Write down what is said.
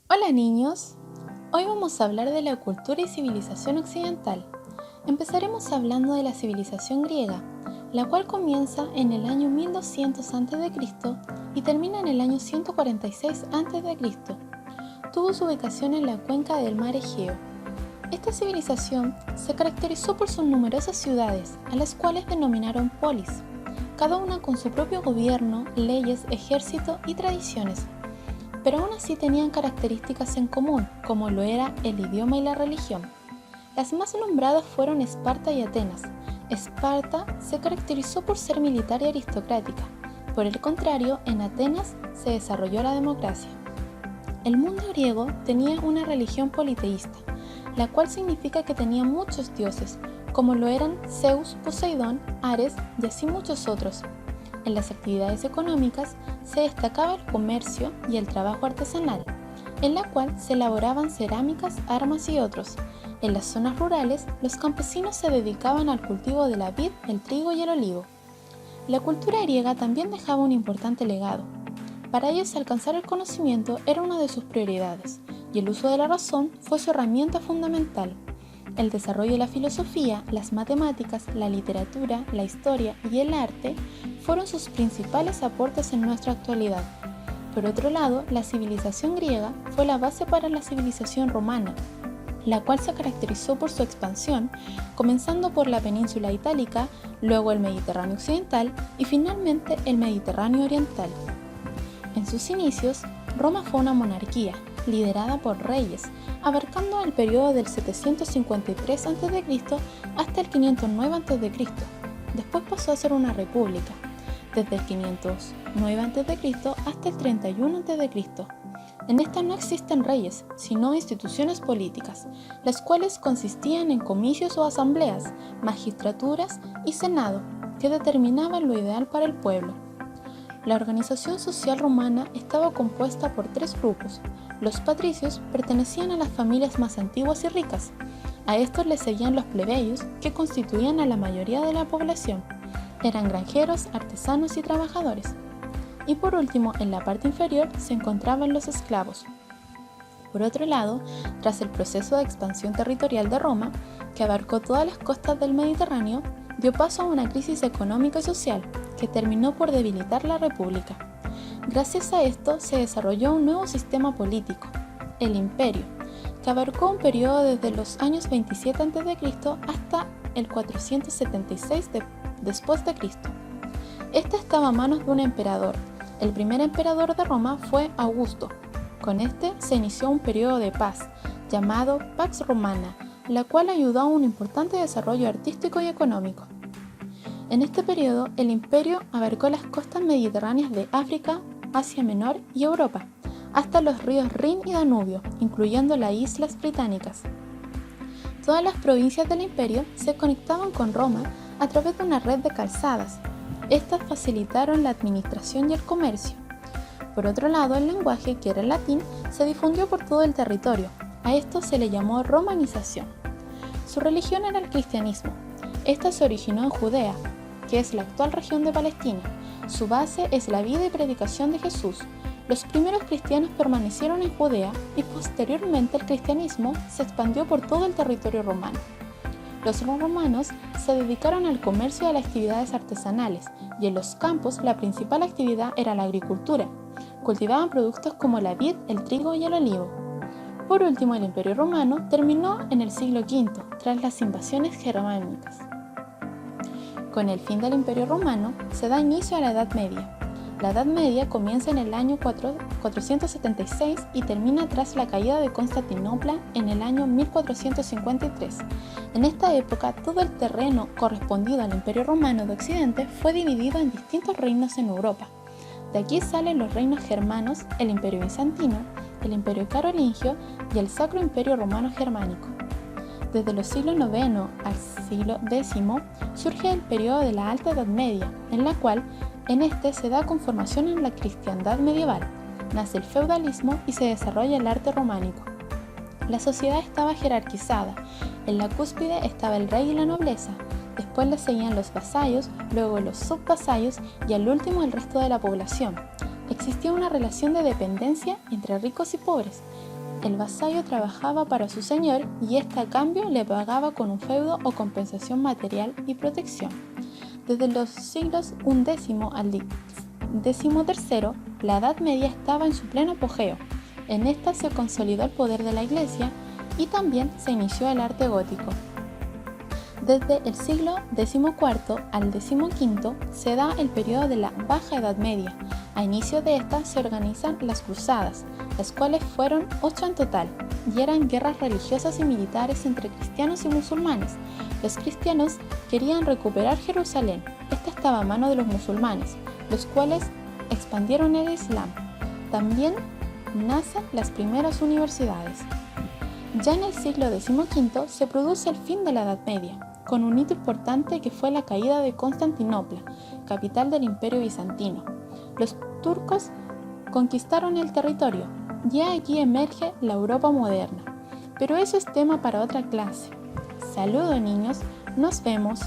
Hola niños, hoy vamos a hablar de la cultura y civilización occidental. Empezaremos hablando de la civilización griega, la cual comienza en el año 1200 a.C. y termina en el año 146 a.C. Tuvo su ubicación en la cuenca del mar Egeo. Esta civilización se caracterizó por sus numerosas ciudades, a las cuales denominaron polis, cada una con su propio gobierno, leyes, ejército y tradiciones. Pero aún así tenían características en común, como lo era el idioma y la religión. Las más nombradas fueron Esparta y Atenas. Esparta se caracterizó por ser militar y aristocrática. Por el contrario, en Atenas se desarrolló la democracia. El mundo griego tenía una religión politeísta, la cual significa que tenía muchos dioses, como lo eran Zeus, Poseidón, Ares y así muchos otros. En las actividades económicas se destacaba el comercio y el trabajo artesanal, en la cual se elaboraban cerámicas, armas y otros. En las zonas rurales, los campesinos se dedicaban al cultivo de la vid, el trigo y el olivo. La cultura griega también dejaba un importante legado. Para ellos alcanzar el conocimiento era una de sus prioridades, y el uso de la razón fue su herramienta fundamental. El desarrollo de la filosofía, las matemáticas, la literatura, la historia y el arte fueron sus principales aportes en nuestra actualidad. Por otro lado, la civilización griega fue la base para la civilización romana, la cual se caracterizó por su expansión, comenzando por la península itálica, luego el Mediterráneo occidental y finalmente el Mediterráneo oriental. En sus inicios, Roma fue una monarquía, liderada por reyes, abarcando el periodo del 753 a.C. hasta el 509 a.C. Después pasó a ser una república, desde el 509 a.C. hasta el 31 a.C. En esta no existen reyes, sino instituciones políticas, las cuales consistían en comicios o asambleas, magistraturas y senado, que determinaban lo ideal para el pueblo. La organización social romana estaba compuesta por tres grupos. Los patricios pertenecían a las familias más antiguas y ricas. A estos les seguían los plebeyos, que constituían a la mayoría de la población. Eran granjeros, artesanos y trabajadores. Y por último, en la parte inferior se encontraban los esclavos. Por otro lado, tras el proceso de expansión territorial de Roma, que abarcó todas las costas del Mediterráneo, dio paso a una crisis económica y social, que terminó por debilitar la república. Gracias a esto se desarrolló un nuevo sistema político, el imperio, que abarcó un periodo desde los años 27 a.C. hasta el 476 después de Cristo. Este estaba a manos de un emperador. El primer emperador de Roma fue Augusto. Con este se inició un periodo de paz, llamado Pax Romana, la cual ayudó a un importante desarrollo artístico y económico. En este periodo, el imperio abarcó las costas mediterráneas de África, Asia Menor y Europa, hasta los ríos Rin y Danubio, incluyendo las islas británicas. Todas las provincias del imperio se conectaban con Roma a través de una red de calzadas. Estas facilitaron la administración y el comercio. Por otro lado, el lenguaje, que era el latín, se difundió por todo el territorio. A esto se le llamó romanización. Su religión era el cristianismo. Esta se originó en Judea, que es la actual región de Palestina. Su base es la vida y predicación de Jesús. Los primeros cristianos permanecieron en Judea y posteriormente el cristianismo se expandió por todo el territorio romano. Los romanos se dedicaron al comercio y a las actividades artesanales, y en los campos la principal actividad era la agricultura. Cultivaban productos como la vid, el trigo y el olivo. Por último, el Imperio Romano terminó en el siglo V, tras las invasiones germánicas. Con el fin del Imperio Romano, se da inicio a la Edad Media. La Edad Media comienza en el año 476 y termina tras la caída de Constantinopla en el año 1453. En esta época, todo el terreno correspondido al Imperio Romano de Occidente fue dividido en distintos reinos en Europa. De aquí salen los reinos germanos, el Imperio Bizantino, el Imperio Carolingio y el Sacro Imperio Romano Germánico. Desde los siglos IX al siglo X surge el periodo de la Alta Edad Media, en la cual en este se da conformación en la cristiandad medieval, nace el feudalismo y se desarrolla el arte románico. La sociedad estaba jerarquizada, en la cúspide estaba el rey y la nobleza, después le seguían los vasallos, luego los subvasallos y al último el resto de la población. Existía una relación de dependencia entre ricos y pobres. el vasallo trabajaba para su señor y éste a cambio le pagaba con un feudo o compensación material y protección. Desde los siglos XI al XIII, la Edad Media estaba en su pleno apogeo. En esta se consolidó el poder de la Iglesia y también se inició el arte gótico. Desde el siglo XIV al XV se da el periodo de la Baja Edad Media. A inicio de esta se organizan las cruzadas, las cuales fueron 8 en total, y eran guerras religiosas y militares entre cristianos y musulmanes. Los cristianos querían recuperar Jerusalén. Esta estaba a mano de los musulmanes, los cuales expandieron el Islam. También nacen las primeras universidades. Ya en el siglo XV se produce el fin de la Edad Media, con un hito importante que fue la caída de Constantinopla, capital del Imperio Bizantino. Los turcos conquistaron el territorio y aquí emerge la Europa moderna. Pero eso es tema para otra clase. Saludos niños, nos vemos.